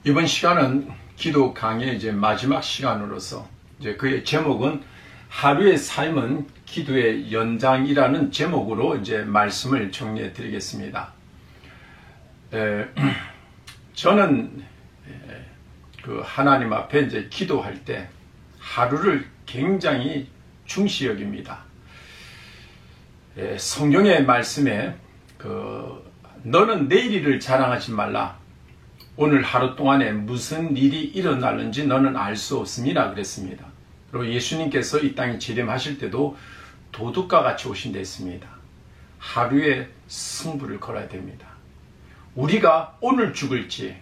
이번 시간은 기도 강의 이제 마지막 시간으로서 이제 그의 제목은 하루의 삶은 기도의 연장이라는 제목으로 이제 말씀을 정리해 드리겠습니다. 저는 그 하나님 앞에 이제 기도할 때 하루를 굉장히 중시 여깁니다. 성경의 말씀에 너는 내일 일을 자랑하지 말라. 오늘 하루 동안에 무슨 일이 일어나는지 너는 알 수 없음이라 그랬습니다. 그리고 예수님께서 이 땅에 재림하실 때도 도둑과 같이 오신 데 있습니다. 하루에 승부를 걸어야 됩니다. 우리가 오늘 죽을지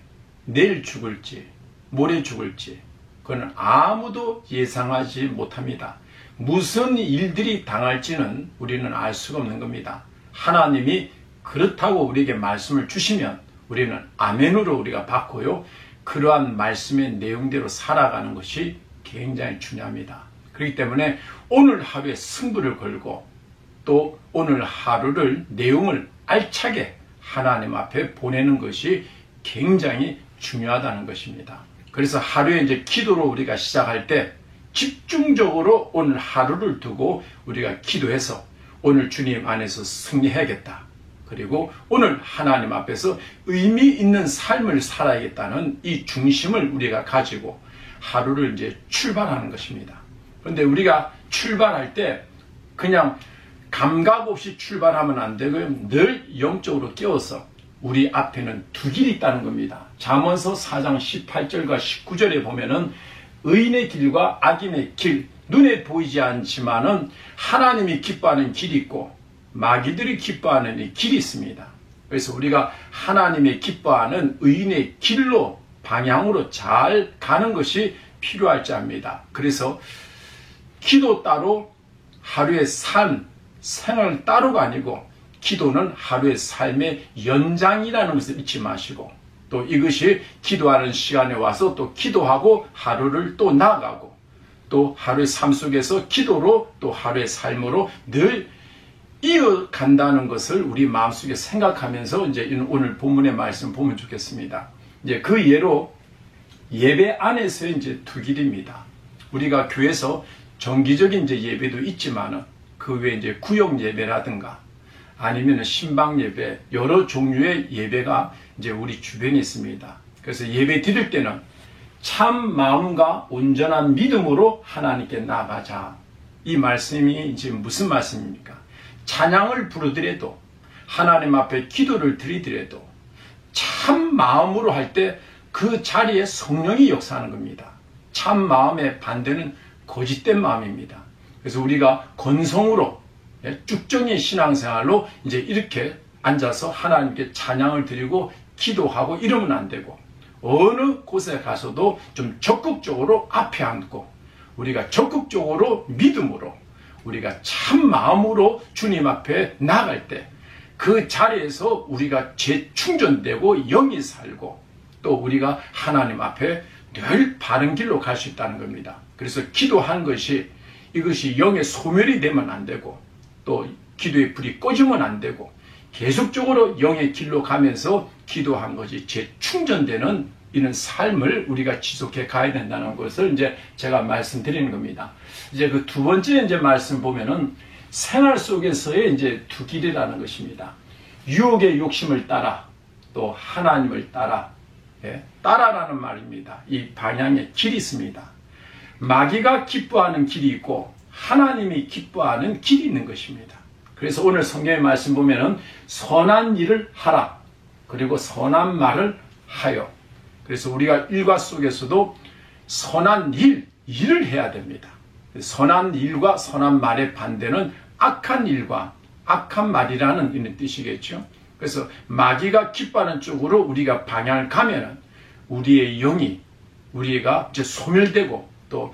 내일 죽을지 모레 죽을지 그건 아무도 예상하지 못합니다. 무슨 일들이 당할지는 우리는 알 수가 없는 겁니다. 하나님이 그렇다고 우리에게 말씀을 주시면 우리는 아멘으로 우리가 받고요. 그러한 말씀의 내용대로 살아가는 것이 굉장히 중요합니다. 그렇기 때문에 오늘 하루에 승부를 걸고 또 오늘 하루를 내용을 알차게 하나님 앞에 보내는 것이 굉장히 중요하다는 것입니다. 그래서 하루에 이제 기도로 우리가 시작할 때 집중적으로 오늘 하루를 두고 우리가 기도해서 오늘 주님 안에서 승리해야겠다. 그리고 오늘 하나님 앞에서 의미 있는 삶을 살아야겠다는 이 중심을 우리가 가지고 하루를 이제 출발하는 것입니다. 그런데 우리가 출발할 때 그냥 감각 없이 출발하면 안 되고요. 늘 영적으로 깨워서 우리 앞에는 두 길이 있다는 겁니다. 잠언서 4장 18절과 19절에 보면은 의인의 길과 악인의 길, 눈에 보이지 않지만은 하나님이 기뻐하는 길이 있고 마귀들이 기뻐하는 이 길이 있습니다. 그래서 우리가 하나님의 기뻐하는 의인의 길로 방향으로 잘 가는 것이 필요할지 압니다. 그래서 기도 따로 하루의 생활 따로가 아니고 기도는 하루의 삶의 연장이라는 것을 잊지 마시고 또 이것이 기도하는 시간에 와서 또 기도하고 하루를 또 나아가고 또 하루의 삶 속에서 기도로 또 하루의 삶으로 늘 이어간다는 것을 우리 마음속에 생각하면서 이제 오늘 본문의 말씀 보면 좋겠습니다. 이제 그 예로 예배 안에서의 이제 두 길입니다. 우리가 교회에서 정기적인 이제 예배도 있지만은 그 외에 이제 구역 예배라든가 아니면 신방 예배 여러 종류의 예배가 이제 우리 주변에 있습니다. 그래서 예배 드릴 때는 참 마음과 온전한 믿음으로 하나님께 나아가자. 이 말씀이 이제 무슨 말씀입니까? 찬양을 부르더라도 하나님 앞에 기도를 드리더라도 참 마음으로 할 때 그 자리에 성령이 역사하는 겁니다. 참 마음의 반대는 거짓된 마음입니다. 그래서 우리가 건성으로 쭉정의 신앙생활로 이제 이렇게 앉아서 하나님께 찬양을 드리고 기도하고 이러면 안 되고 어느 곳에 가서도 좀 적극적으로 앞에 앉고 우리가 적극적으로 믿음으로 우리가 참 마음으로 주님 앞에 나갈 때 그 자리에서 우리가 재충전되고 영이 살고 또 우리가 하나님 앞에 늘 바른 길로 갈 수 있다는 겁니다. 그래서 기도한 것이 이것이 영의 소멸이 되면 안 되고 또 기도의 불이 꺼지면 안 되고 계속적으로 영의 길로 가면서 기도한 것이 재충전되는 이런 삶을 우리가 지속해 가야 된다는 것을 이제 제가 말씀드리는 겁니다. 이제 그 두 번째 이제 말씀 보면은 생활 속에서의 이제 두 길이라는 것입니다. 유혹의 욕심을 따라 또 하나님을 따라 따라라는 말입니다. 이 방향에 길이 있습니다. 마귀가 기뻐하는 길이 있고 하나님이 기뻐하는 길이 있는 것입니다. 그래서 오늘 성경의 말씀 보면은 선한 일을 하라 그리고 선한 말을 하여 그래서 우리가 일과 속에서도 선한 일을 해야 됩니다. 선한 일과 선한 말의 반대는 악한 일과 악한 말이라는 이런 뜻이겠죠. 그래서 마귀가 기뻐하는 쪽으로 우리가 방향을 가면은 우리의 영이 우리가 이제 소멸되고 또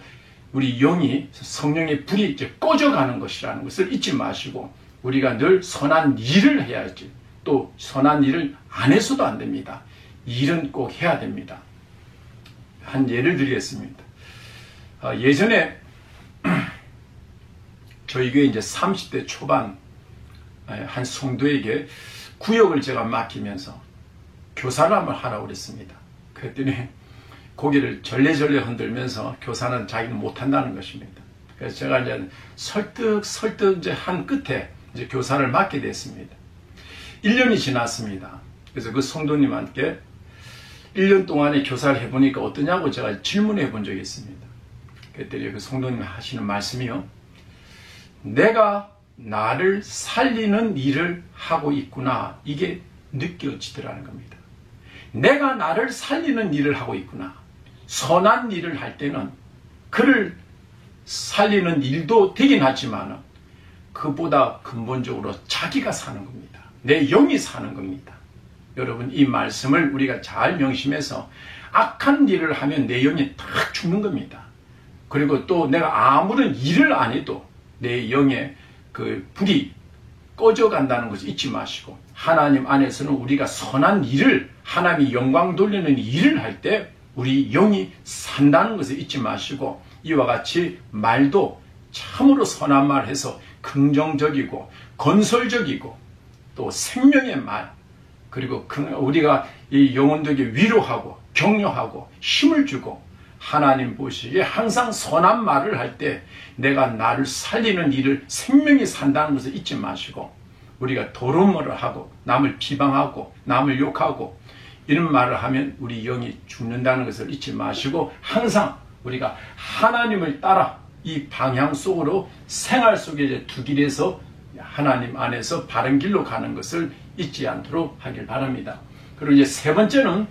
우리 영이 성령의 불이 이제 꺼져가는 것이라는 것을 잊지 마시고 우리가 늘 선한 일을 해야지 또 선한 일을 안 해서도 안 됩니다. 일은 꼭 해야 됩니다. 한 예를 드리겠습니다. 예전에 저희 교회 이제 30대 초반 한 성도에게 구역을 제가 맡기면서 교사를 한번 하라고 그랬습니다. 그랬더니 고개를 절레절레 흔들면서 교사는 자기는 못한다는 것입니다. 그래서 제가 이제 설득 이제 한 끝에 이제 교사를 맡게 됐습니다. 1년이 지났습니다. 그래서 그 성도님한테 1년 동안에 교사를 해보니까 어떠냐고 제가 질문해 본 적이 있습니다. 그랬더니 그 성도님 하시는 말씀이요. 내가 나를 살리는 일을 하고 있구나. 이게 느껴지더라는 겁니다. 내가 나를 살리는 일을 하고 있구나. 선한 일을 할 때는 그를 살리는 일도 되긴 하지만 그보다 근본적으로 자기가 사는 겁니다. 내 영이 사는 겁니다. 여러분 이 말씀을 우리가 잘 명심해서 악한 일을 하면 내 영이 딱 죽는 겁니다. 그리고 또 내가 아무런 일을 안 해도 내 영의 그 불이 꺼져간다는 것을 잊지 마시고 하나님 안에서는 우리가 선한 일을 하나님이 영광 돌리는 일을 할 때 우리 영이 산다는 것을 잊지 마시고 이와 같이 말도 참으로 선한 말 해서 긍정적이고 건설적이고 또 생명의 말 그리고 우리가 이 영혼들에게 위로하고 격려하고 힘을 주고 하나님 보시기에 항상 선한 말을 할 때 내가 나를 살리는 일을 생명이 산다는 것을 잊지 마시고 우리가 더러운 말을 하고 남을 비방하고 남을 욕하고 이런 말을 하면 우리 영이 죽는다는 것을 잊지 마시고 항상 우리가 하나님을 따라 이 방향 속으로 생활 속에 이제 두 길에서 하나님 안에서 바른 길로 가는 것을 잊지 않도록 하길 바랍니다. 그리고 이제 세 번째는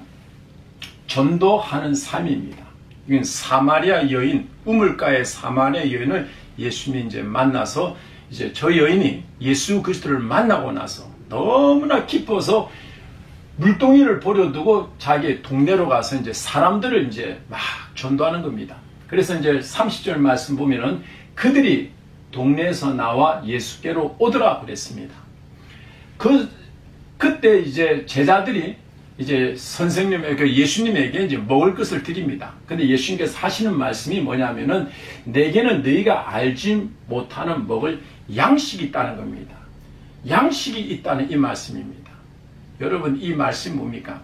전도하는 삶입니다. 이건 사마리아 여인, 우물가의 사마리아 여인을 예수님이 이제 만나서 이제 저 여인이 예수 그리스도를 만나고 나서 너무나 기뻐서 물동이를 버려두고 자기 동네로 가서 이제 사람들을 이제 막 전도하는 겁니다. 그래서 이제 30절 말씀 보면은 그들이 동네에서 나와 예수께로 오더라 그랬습니다. 그때 이제 제자들이 이제 선생님에게 예수님에게 이제 먹을 것을 드립니다. 근데 예수님께서 하시는 말씀이 뭐냐면은 내게는 너희가 알지 못하는 먹을 양식이 있다는 겁니다. 양식이 있다는 이 말씀입니다. 여러분 이 말씀 뭡니까?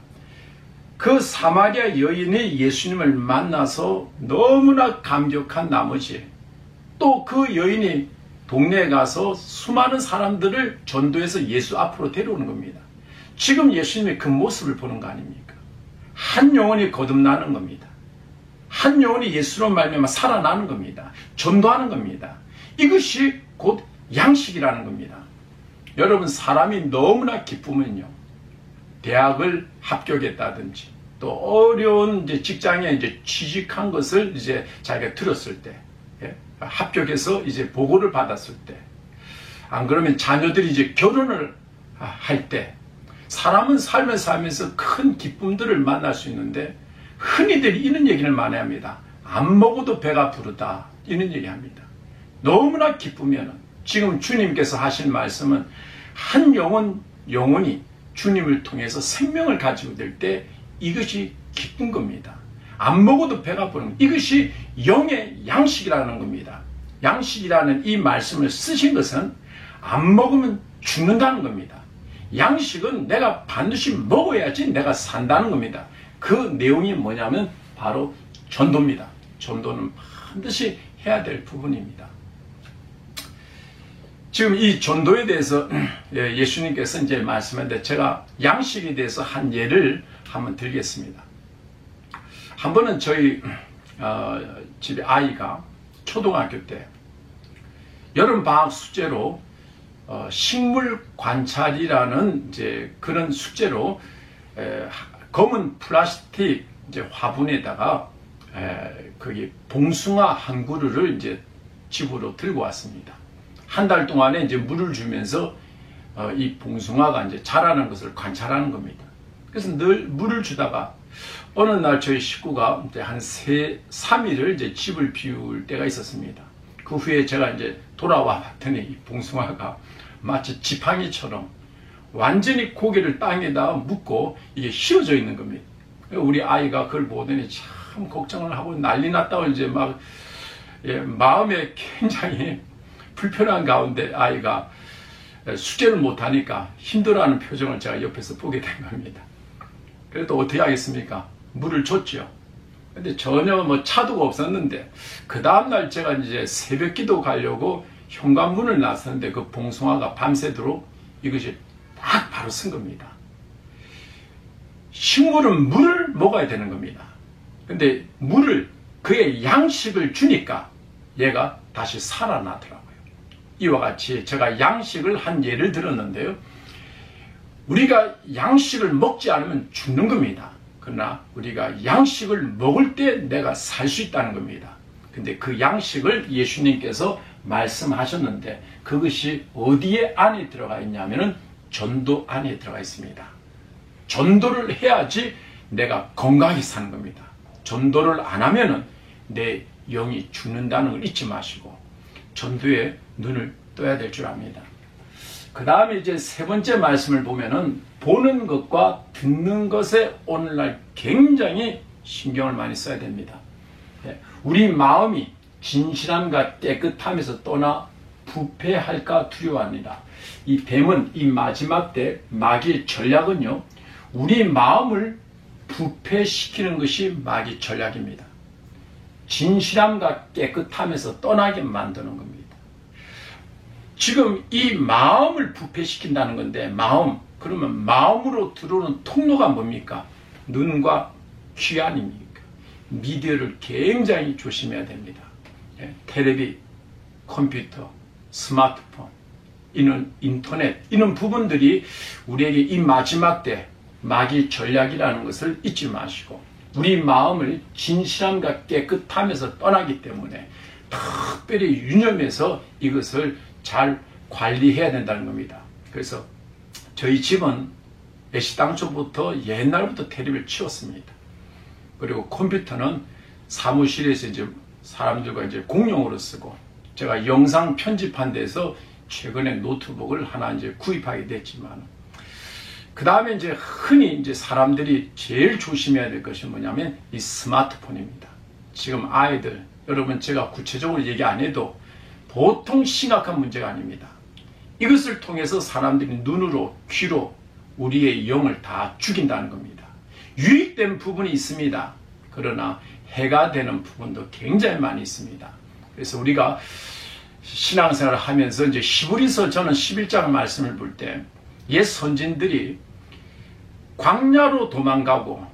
그 사마리아 여인이 예수님을 만나서 너무나 감격한 나머지 또 그 여인이 동네에 가서 수많은 사람들을 전도해서 예수 앞으로 데려오는 겁니다. 지금 예수님의 그 모습을 보는 거 아닙니까? 한 영혼이 거듭나는 겁니다. 한 영혼이 예수로 말미암아 살아나는 겁니다. 전도하는 겁니다. 이것이 곧 양식이라는 겁니다. 여러분 사람이 너무나 기쁘면요. 대학을 합격했다든지 또 어려운 이제 직장에 이제 취직한 것을 이제 자기가 들었을 때 합격해서 이제 보고를 받았을 때 안 그러면 자녀들이 이제 결혼을 할 때 사람은 삶을 살면서 큰 기쁨들을 만날 수 있는데 흔히들 이런 얘기를 많이 합니다. 안 먹어도 배가 부르다 이런 얘기합니다. 너무나 기쁘면 지금 주님께서 하신 말씀은 한 영혼이 주님을 통해서 생명을 가지고 될 때 이것이 기쁜 겁니다. 안 먹어도 배가 부르는 이것이 영의 양식이라는 겁니다. 양식이라는 이 말씀을 쓰신 것은 안 먹으면 죽는다는 겁니다. 양식은 내가 반드시 먹어야지 내가 산다는 겁니다. 그 내용이 뭐냐면 바로 전도입니다. 전도는 반드시 해야 될 부분입니다. 지금 이 전도에 대해서 예수님께서 이제 말씀했는데 제가 양식에 대해서 한 예를 한번 들겠습니다. 한 번은 저희 집에 아이가 초등학교 때 여름 방학 숙제로 식물 관찰이라는 이제 그런 숙제로 검은 플라스틱 이제 화분에다가 거기 봉숭아 한 그루를 이제 집으로 들고 왔습니다. 한 달 동안에 이제 물을 주면서 이 봉숭아가 이제 자라는 것을 관찰하는 겁니다. 그래서 늘 물을 주다가 어느 날 저희 식구가 이제 한 3일을 이제 집을 비울 때가 있었습니다. 그 후에 제가 이제 돌아와 봤더니 이 봉숭아가 마치 지팡이처럼 완전히 고개를 땅에다 묻고 이게 휘어져 있는 겁니다. 우리 아이가 그걸 보더니 참 걱정을 하고 난리 났다고 이제 막 마음에 굉장히 불편한 가운데 아이가 숙제를 못하니까 힘들어하는 표정을 제가 옆에서 보게 된 겁니다. 그래도 어떻게 하겠습니까? 물을 줬죠. 근데 전혀 뭐 차도가 없었는데, 그 다음날 제가 이제 새벽 기도 가려고 현관문을 나섰는데 그 봉숭아가 밤새도록 이것이 딱 바로 쓴 겁니다. 식물은 물을 먹어야 되는 겁니다. 근데 물을, 그의 양식을 주니까 얘가 다시 살아나더라고요. 이와 같이 제가 양식을 한 예를 들었는데요. 우리가 양식을 먹지 않으면 죽는 겁니다. 그러나 우리가 양식을 먹을 때 내가 살 수 있다는 겁니다. 근데 그 양식을 예수님께서 말씀하셨는데 그것이 어디에 안에 들어가 있냐면은 전도 안에 들어가 있습니다. 전도를 해야지 내가 건강히 사는 겁니다. 전도를 안 하면은 내 영이 죽는다는 걸 잊지 마시고 전도에 눈을 떠야 될 줄 압니다. 그 다음에 이제 세 번째 말씀을 보면은 보는 것과 듣는 것에 오늘날 굉장히 신경을 많이 써야 됩니다. 우리 마음이 진실함과 깨끗함에서 떠나 부패할까 두려워합니다. 이 뱀은 이 마지막 때 마귀의 전략은요, 우리 마음을 부패시키는 것이 마귀 전략입니다. 진실함과 깨끗함에서 떠나게 만드는 겁니다. 지금 이 마음을 부패시킨다는 건데, 마음, 그러면 마음으로 들어오는 통로가 뭡니까? 눈과 귀 아닙니까? 미디어를 굉장히 조심해야 됩니다. 텔레비, 컴퓨터, 스마트폰, 이는 인터넷, 이런 부분들이 우리에게 이 마지막 때 마귀 전략이라는 것을 잊지 마시고 우리 마음을 진실함과 깨끗함에서 떠나기 때문에 특별히 유념해서 이것을 잘 관리해야 된다는 겁니다. 그래서 저희 집은 애시당초부터 옛날부터 텔레비를 치웠습니다. 그리고 컴퓨터는 사무실에서 이제 사람들과 이제 공용으로 쓰고, 제가 영상 편집한 데서 최근에 노트북을 하나 이제 구입하게 됐지만, 그 다음에 이제 흔히 이제 사람들이 제일 조심해야 될 것이 뭐냐면 이 스마트폰입니다. 지금 아이들, 여러분 제가 구체적으로 얘기 안 해도 보통 심각한 문제가 아닙니다. 이것을 통해서 사람들이 눈으로, 귀로 우리의 영을 다 죽인다는 겁니다. 유익된 부분이 있습니다. 그러나 해가 되는 부분도 굉장히 많이 있습니다. 그래서 우리가 신앙생활을 하면서 이제 히브리서 저는 11장 말씀을 볼 때 옛 선진들이 광야로 도망가고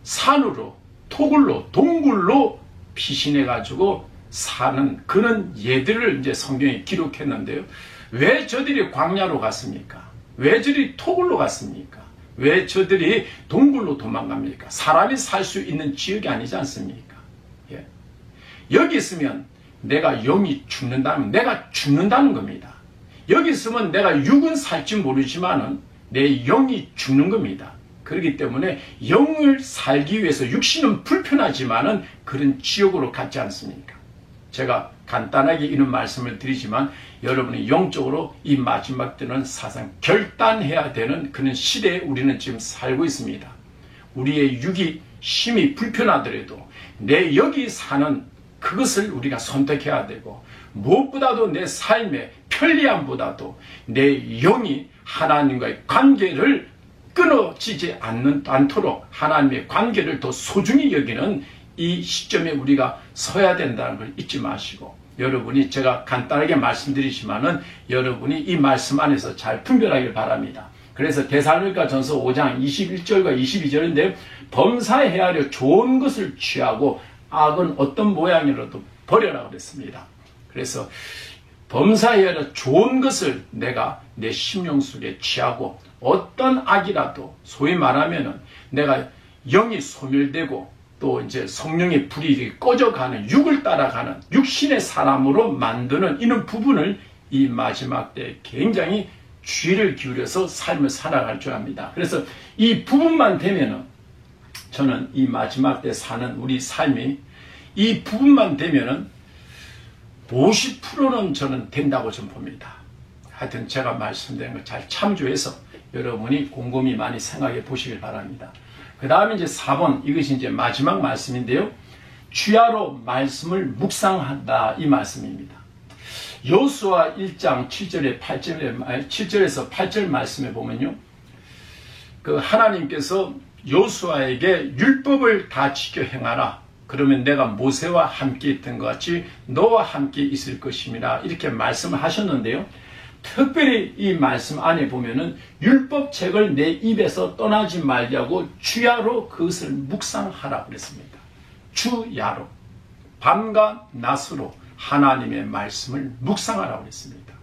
산으로, 토굴로, 동굴로 피신해가지고 사는 그런 예들을 이제 성경에 기록했는데요. 왜 저들이 광야로 갔습니까? 왜 저들이 토굴로 갔습니까? 왜 저들이 동굴로 도망갑니까? 사람이 살 수 있는 지역이 아니지 않습니까? 예. 여기 있으면 내가 영이 죽는다면 내가 죽는다는 겁니다. 여기 있으면 내가 육은 살지 모르지만은 내 영이 죽는 겁니다. 그렇기 때문에 영을 살기 위해서 육신은 불편하지만은 그런 지역으로 갔지 않습니까? 제가 간단하게 이런 말씀을 드리지만 여러분이 영적으로 이 마지막 때는 사상 결단해야 되는 그런 시대에 우리는 지금 살고 있습니다. 우리의 육이 심히 불편하더라도 내 여기 사는 그것을 우리가 선택해야 되고, 무엇보다도 내 삶의 편리함보다도 내 영이 하나님과의 관계를 끊어지지 않도록 하나님의 관계를 더 소중히 여기는 이 시점에 우리가 서야 된다는 걸 잊지 마시고, 여러분이 제가 간단하게 말씀드리지만은 여러분이 이 말씀 안에서 잘 분별하길 바랍니다. 그래서 데살로니가전서 5장 21절과 22절인데 범사에 하려 좋은 것을 취하고 악은 어떤 모양이라도 버려라 그랬습니다. 그래서 범사에 하려 좋은 것을 내가 내 심령 속에 취하고, 어떤 악이라도 소위 말하면은 내가 영이 소멸되고 또 이제 성령의 불이 꺼져가는, 육을 따라가는 육신의 사람으로 만드는 이런 부분을 이 마지막 때 굉장히 주의를 기울여서 삶을 살아갈 줄 압니다. 그래서 이 부분만 되면은 저는 이 마지막 때 사는 우리 삶이 이 부분만 되면은 50%는 저는 된다고 좀 봅니다. 하여튼 제가 말씀드린 걸 잘 참조해서 여러분이 곰곰이 많이 생각해 보시길 바랍니다. 그 다음에 이제 4번, 이것이 이제 마지막 말씀인데요. 주야로 말씀을 묵상한다, 이 말씀입니다. 여호수아 1장 7절에서 8절 말씀에 보면요, 그 하나님께서 여호수아에게 율법을 다 지켜 행하라. 그러면 내가 모세와 함께 있던 것 같이 너와 함께 있을 것임이라. 이렇게 말씀을 하셨는데요. 특별히 이 말씀 안에 보면은 율법책을 내 입에서 떠나지 말자고 주야로 그것을 묵상하라 그랬습니다. 주야로. 밤과 낮으로 하나님의 말씀을 묵상하라 그랬습니다.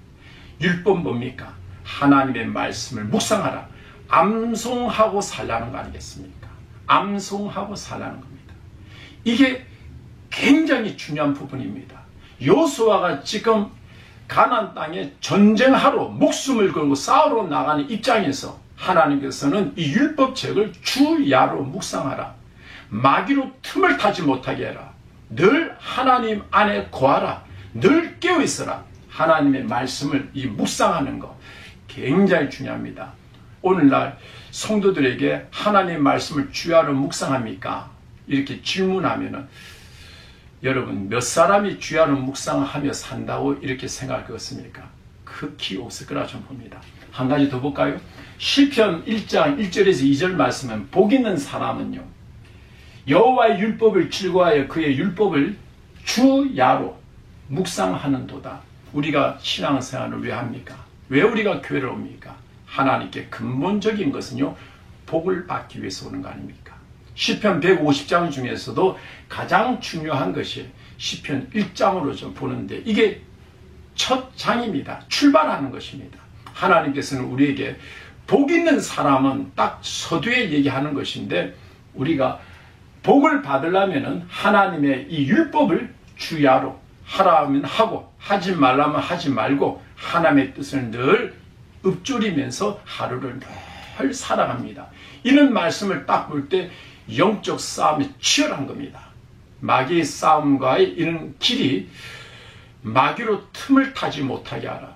율법 뭡니까? 하나님의 말씀을 묵상하라. 암송하고 살라는 거 아니겠습니까? 암송하고 살라는 겁니다. 이게 굉장히 중요한 부분입니다. 여호수아가 지금 가나안 땅에 전쟁하러 목숨을 걸고 싸우러 나가는 입장에서 하나님께서는 이 율법책을 주야로 묵상하라. 마귀로 틈을 타지 못하게 해라. 늘 하나님 안에 거하라. 늘 깨어있어라. 하나님의 말씀을 이 묵상하는 것 굉장히 중요합니다. 오늘날 성도들에게 하나님의 말씀을 주야로 묵상합니까? 이렇게 질문하면은 여러분 몇 사람이 주야로 묵상하며 산다고 이렇게 생각할 것 같습니까? 극히 없을 거라 좀 봅니다. 한 가지 더 볼까요? 시편 1장 1절에서 2절 말씀은 복 있는 사람은요 여호와의 율법을 즐거워하여 그의 율법을 주야로 묵상하는도다. 우리가 신앙생활을 왜 합니까? 왜 우리가 교회를 옵니까? 하나님께 근본적인 것은요 복을 받기 위해서 오는 거 아닙니까? 시편 150장 중에서도 가장 중요한 것이 시편 1장으로 좀 보는데 이게 첫 장입니다. 출발하는 것입니다. 하나님께서는 우리에게 복 있는 사람은 딱 서두에 얘기하는 것인데 우리가 복을 받으려면 하나님의 이 율법을 주야로 하라면 하고 하지 말라면 하지 말고 하나님의 뜻을 늘 읊조리면서 하루를 늘 살아갑니다. 이런 말씀을 딱 볼 때 영적 싸움이 치열한 겁니다. 마귀의 싸움과의 이런 길이 마귀로 틈을 타지 못하게 하라.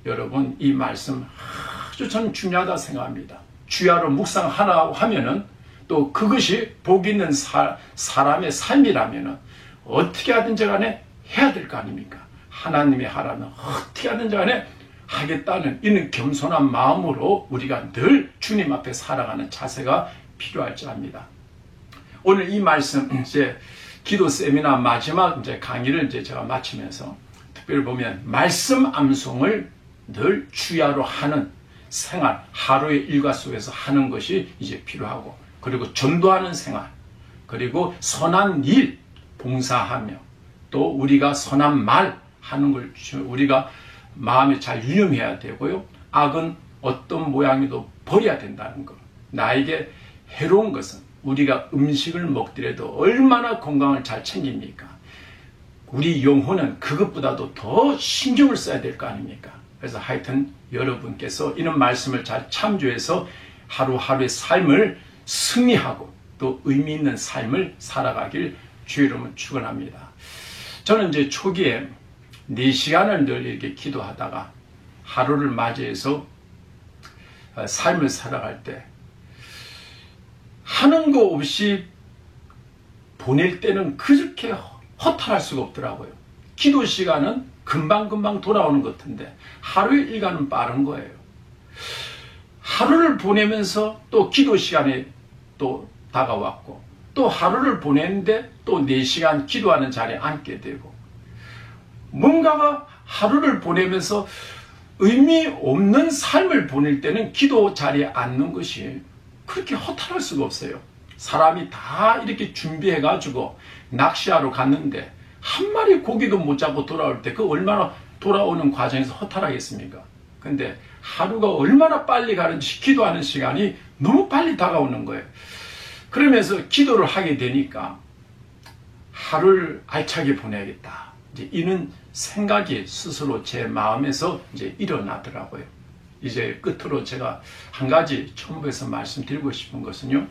여러분 이 말씀 아주 저는 중요하다 생각합니다. 주야로 묵상하라고 하면은 또 그것이 복 있는 사람의 삶이라면은 어떻게 하든지 간에 해야 될 거 아닙니까? 하나님이 하라면 어떻게 하든지 간에 하겠다는 이런 겸손한 마음으로 우리가 늘 주님 앞에 살아가는 자세가 필요할 줄 압니다. 오늘 이 말씀 이제 기도 세미나 마지막 이제 강의를 이제 제가 마치면서 특별히 보면 말씀 암송을 늘 주야로 하는 생활, 하루의 일과 속에서 하는 것이 이제 필요하고 그리고 전도하는 생활, 그리고 선한 일 봉사하며 또 우리가 선한 말 하는 걸 우리가 마음에 잘 유념해야 되고요. 악은 어떤 모양이도 버려야 된다는 것. 나에게 해로운 것은 우리가 음식을 먹더라도 얼마나 건강을 잘 챙깁니까? 우리 영혼은 그것보다도 더 신경을 써야 될 거 아닙니까? 그래서 하여튼 여러분께서 이런 말씀을 잘 참조해서 하루하루의 삶을 승리하고 또 의미 있는 삶을 살아가길 주의 이름으로 축원합니다. 저는 이제 초기에 4시간을 늘 이렇게 기도하다가 하루를 맞이해서 삶을 살아갈 때 하는 거 없이 보낼 때는 그렇게 허탈할 수가 없더라고요. 기도 시간은 금방금방 돌아오는 것 같은데 하루의 일과는 빠른 거예요. 하루를 보내면서 또 기도 시간에 또 다가왔고 또 하루를 보내는데 또 4시간 기도하는 자리에 앉게 되고 뭔가가 하루를 보내면서 의미 없는 삶을 보낼 때는 기도 자리에 앉는 것이 그렇게 허탈할 수가 없어요. 사람이 다 이렇게 준비해가지고 낚시하러 갔는데 한 마리 고기도 못 잡고 돌아올 때 그 얼마나 돌아오는 과정에서 허탈하겠습니까? 근데 하루가 얼마나 빨리 가는지 기도하는 시간이 너무 빨리 다가오는 거예요. 그러면서 기도를 하게 되니까 하루를 알차게 보내야겠다. 이제 이런 생각이 스스로 제 마음에서 이제 일어나더라고요. 이제 끝으로 제가 한 가지 첨부해서 말씀드리고 싶은 것은요.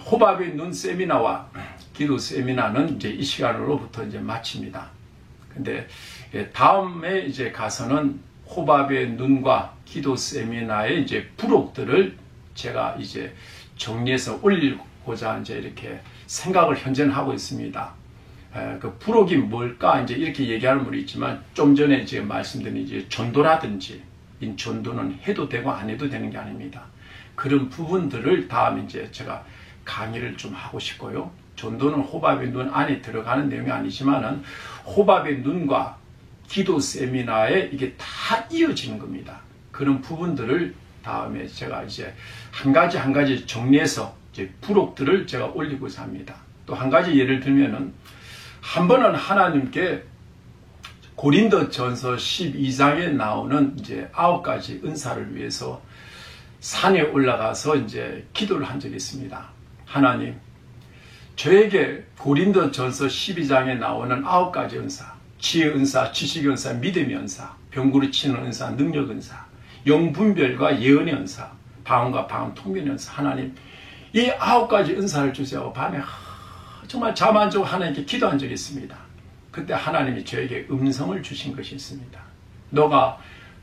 호밥의 눈 세미나와 기도 세미나는 이제 이 시간으로부터 이제 마칩니다. 근데 다음에 이제 가서는 호밥의 눈과 기도 세미나의 이제 부록들을 제가 이제 정리해서 올리고자 이제 이렇게 생각을 현재는 하고 있습니다. 그 부록이 뭘까 이제 이렇게 얘기하는 분이 있지만 좀 전에 이제 말씀드린 이제 전도라든지 이 전도는 해도 되고 안 해도 되는 게 아닙니다. 그런 부분들을 다음에 이제 제가 강의를 좀 하고 싶고요. 전도는 호밥의 눈 안에 들어가는 내용이 아니지만은 호밥의 눈과 기도 세미나에 이게 다 이어지는 겁니다. 그런 부분들을 다음에 제가 이제 한 가지 정리해서 이제 부록들을 제가 올리고자 합니다. 또 한 가지 예를 들면은 한 번은 하나님께 고린도전서 12장에 나오는 이제 9가지 은사를 위해서 산에 올라가서 이제 기도를 한 적이 있습니다. 하나님, 저에게 고린도전서 12장에 나오는 9가지 은사, 지혜의 은사, 지식의 은사, 믿음의 은사, 병고를 치는 은사, 능력 은사, 영분별과 예언의 은사, 방언과 방언 통변의 은사, 하나님 이 9가지 은사를 주세요. 밤에 정말 잠 안 자고 하나님께 기도한 적이 있습니다. 그때 하나님이 저에게 음성을 주신 것이 있습니다. 너가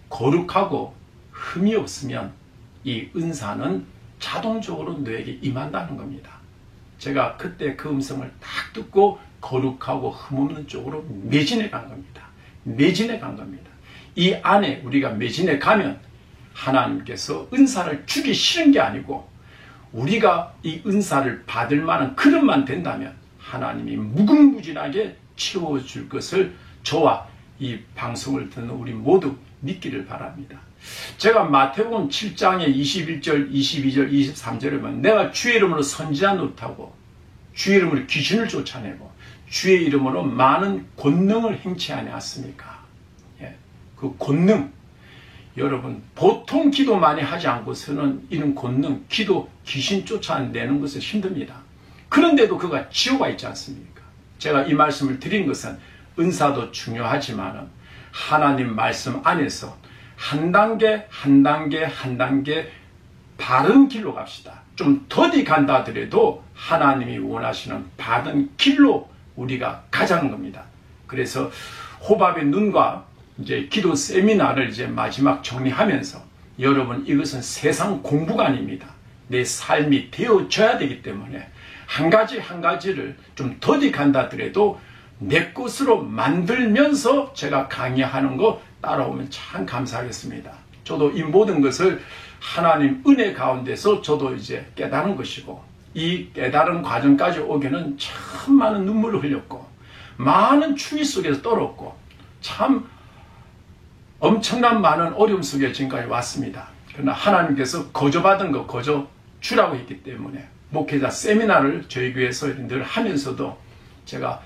거룩하고 흠이 없으면 이 은사는 자동적으로 너에게 임한다는 겁니다. 제가 그때 그 음성을 딱 듣고 거룩하고 흠없는 쪽으로 매진해 간 겁니다. 매진해 간 겁니다. 이 안에 우리가 매진해 가면 하나님께서 은사를 주기 싫은 게 아니고 우리가 이 은사를 받을 만한 그릇만 된다면 하나님이 무궁무진하게 채워줄 것을 저와 이 방송을 듣는 우리 모두 믿기를 바랍니다. 제가 마태복음 7장의 21절, 22절, 23절에 보면 내가 주의 이름으로 선지자 노릇하고 주의 이름으로 귀신을 쫓아내고 주의 이름으로 많은 권능을 행치 아니하였습니까? 예, 그 권능, 여러분 보통 기도 많이 하지 않고서는 이런 권능, 기도, 귀신 쫓아내는 것은 힘듭니다. 그런데도 그가 지효가 있지 않습니까? 제가 이 말씀을 드린 것은 은사도 중요하지만 하나님 말씀 안에서 한 단계 바른 길로 갑시다. 좀 더디 간다 하더라도 하나님이 원하시는 바른 길로 우리가 가자는 겁니다. 그래서 호밥의 눈과 이제 기도 세미나를 이제 마지막 정리하면서 여러분 이것은 세상 공부가 아닙니다. 내 삶이 되어져야 되기 때문에 한 가지를 좀 더디 간다 하더라도 내 것으로 만들면서 제가 강의하는 거 따라오면 참 감사하겠습니다. 저도 이 모든 것을 하나님 은혜 가운데서 저도 이제 깨달은 것이고 이 깨달은 과정까지 오기는 참 많은 눈물을 흘렸고 많은 추위 속에서 떨었고 참 엄청난 많은 어려움 속에 지금까지 왔습니다. 그러나 하나님께서 거저받은 거 거저 주라고 했기 때문에 목회자 세미나를 저희 교회에서 늘 하면서도 제가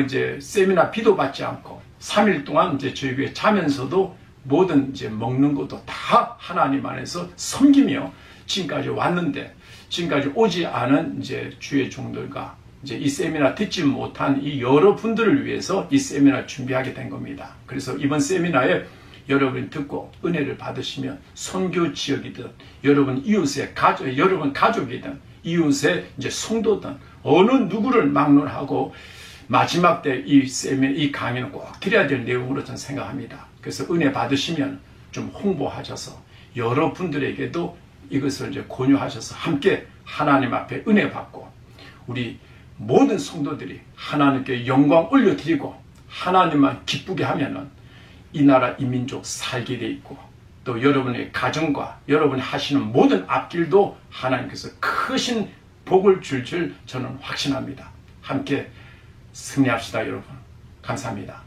이제 세미나 비도 받지 않고 3일 동안 이제 저희 교회 자면서도 모든 이제 먹는 것도 다 하나님 안에서 섬기며 지금까지 왔는데 지금까지 오지 않은 이제 주의 종들과 이제 이 세미나 듣지 못한 이 여러분들을 위해서 이 세미나 준비하게 된 겁니다. 그래서 이번 세미나에 여러분이 듣고 은혜를 받으시면 선교 지역이든 여러분 이웃의 여러분 가족이든 이웃의 이제 성도든 어느 누구를 막론하고 마지막 때 이 강의는 꼭 드려야 될 내용으로 저는 생각합니다. 그래서 은혜 받으시면 좀 홍보하셔서 여러분들에게도 이것을 이제 권유하셔서 함께 하나님 앞에 은혜 받고 우리 모든 성도들이 하나님께 영광 올려드리고 하나님만 기쁘게 하면은 이 나라 이 민족 살게 돼 있고 또 여러분의 가정과 여러분이 하시는 모든 앞길도 하나님께서 크신 복을 줄 저는 확신합니다. 함께 승리합시다 여러분. 감사합니다.